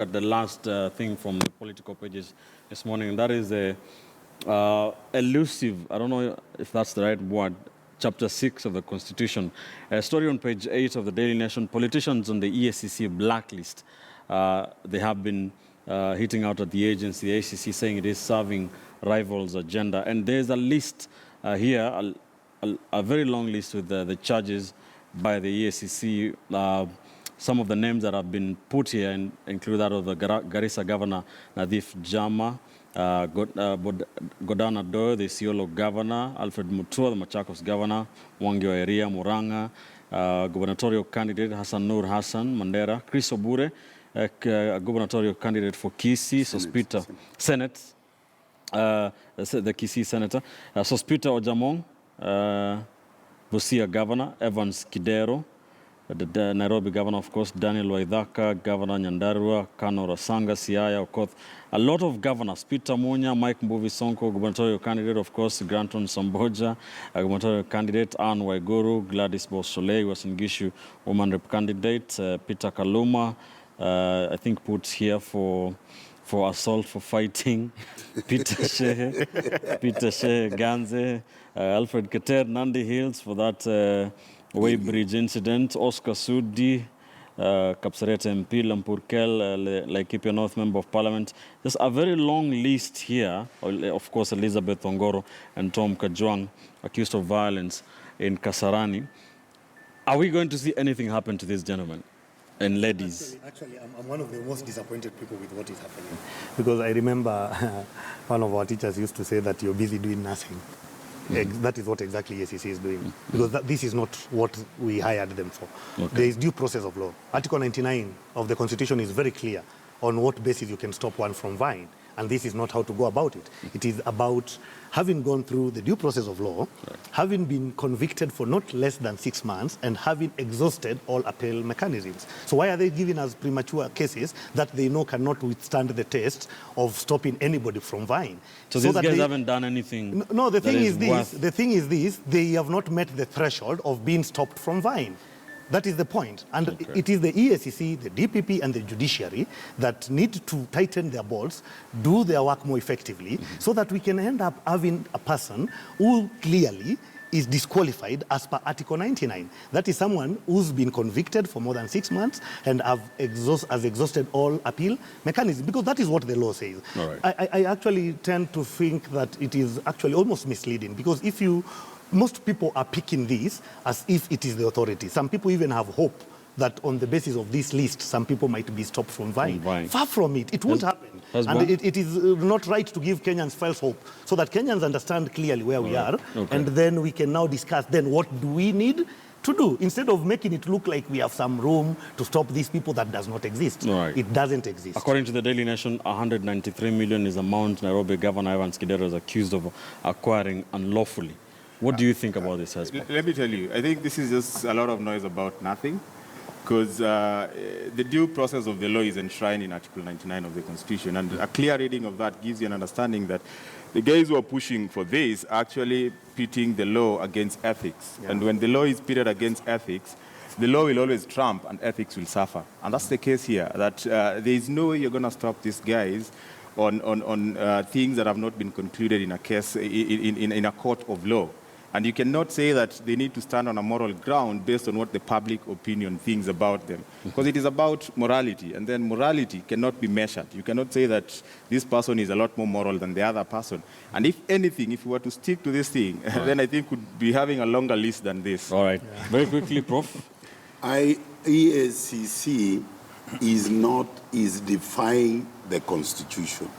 At the last thing from the political pages this morning, that is a elusive, I don't know if that's the right word, Chapter 6 of the Constitution. A story on page 8 of the Daily Nation, politicians on the EACC blacklist. They have been hitting out at the agency, the EACC, saying it is serving rivals' agenda. And there's a list here, a very long list with the charges by the EACC. Some of the names that have been put here include that of the Garissa Governor, Nadif Jama, Godana Doe, the Isiolo Governor, Alfred Mutua, the Machakos Governor, Mwangi wa Eria, Muranga, gubernatorial candidate Hassan Nur Hassan, Mandera, Chris Obure, gubernatorial candidate for Kisii, Sospita, Senate, the Kisii Senator, Sospita Ojamong, Busia Governor, Evans Kidero, the Nairobi Governor, of course, Daniel Waithaka, Governor Nyandarua, Kano Rasanga, Siaya, Okoth, a lot of governors, Peter Munya, Mike Mbuvi Sonko, gubernatorial candidate, of course, Granton Samboja, gubernatorial candidate, Anne Waiguru, Gladys Bosolei, Uasin Gishu, woman rep candidate, Peter Kaluma, I think put here for assault for fighting, Peter Shehe, Ganze, Alfred Keter, Nandi Hills for that Weybridge incident, Oscar Sudi, Kapseret MP, Lampurkel, Laikipia North Member of Parliament. There's a very long list here, of course, Elizabeth Ongoro and Tom Kajwang, accused of violence in Kasarani. Are we going to see anything happen to these gentlemen and ladies? Actually, I'm one of the most disappointed people with what is happening. Because I remember one of our teachers used to say that you're busy doing nothing. That is what exactly EACC is doing. Because this is not what we hired them for. Okay. There is due process of law. Article 99 of the Constitution is very clear on what basis you can stop one from vying. And this is not how to go about it. It is about having gone through the due process of law, having been convicted for not less than 6 months, and having exhausted all appeal mechanisms. So why are they giving us premature cases that they know cannot withstand the test of stopping anybody from vying? So these guys haven't done anything. No, the thing is this, they have not met the threshold of being stopped from vying. That is the point. And it is the EACC, the DPP, and the judiciary that need to tighten their bolts, do their work more effectively, so that we can end up having a person who clearly is disqualified as per Article 99. That is someone who's been convicted for more than 6 months and has exhausted all appeal mechanisms, because that is what the law says. I actually tend to think that it is actually almost misleading, because most people are picking this as if it is the authority. Some people even have hope that on the basis of this list, some people might be stopped from vying. Far from it. It won't happen. And it is not right to give Kenyans false hope, so that Kenyans understand clearly where we are, and then we can now discuss then what do we need to do, instead of making it look like we have some room to stop these people that does not exist. It doesn't exist. According to the Daily Nation, 193 million is the amount Nairobi Governor Evans Kidero is accused of acquiring unlawfully. What do you think about this, Hezbollah? Let me tell you, I think this is just a lot of noise about nothing, because the due process of the law is enshrined in Article 99 of the Constitution, and a clear reading of that gives you an understanding that the guys who are pushing for this are actually pitting the law against ethics. And when the law is pitted against ethics, the law will always trump and ethics will suffer. And that's the case here, that there is no way you're going to stop these guys on things that have not been concluded in a case, in a court of law. And you cannot say that they need to stand on a moral ground based on what the public opinion thinks about them. Because it is about morality, and then morality cannot be measured. You cannot say that this person is a lot more moral than the other person. And if anything, if we were to stick to this thing, then I think we'd be having a longer list than this. All right. Very quickly, Prof. EACC is defying the Constitution.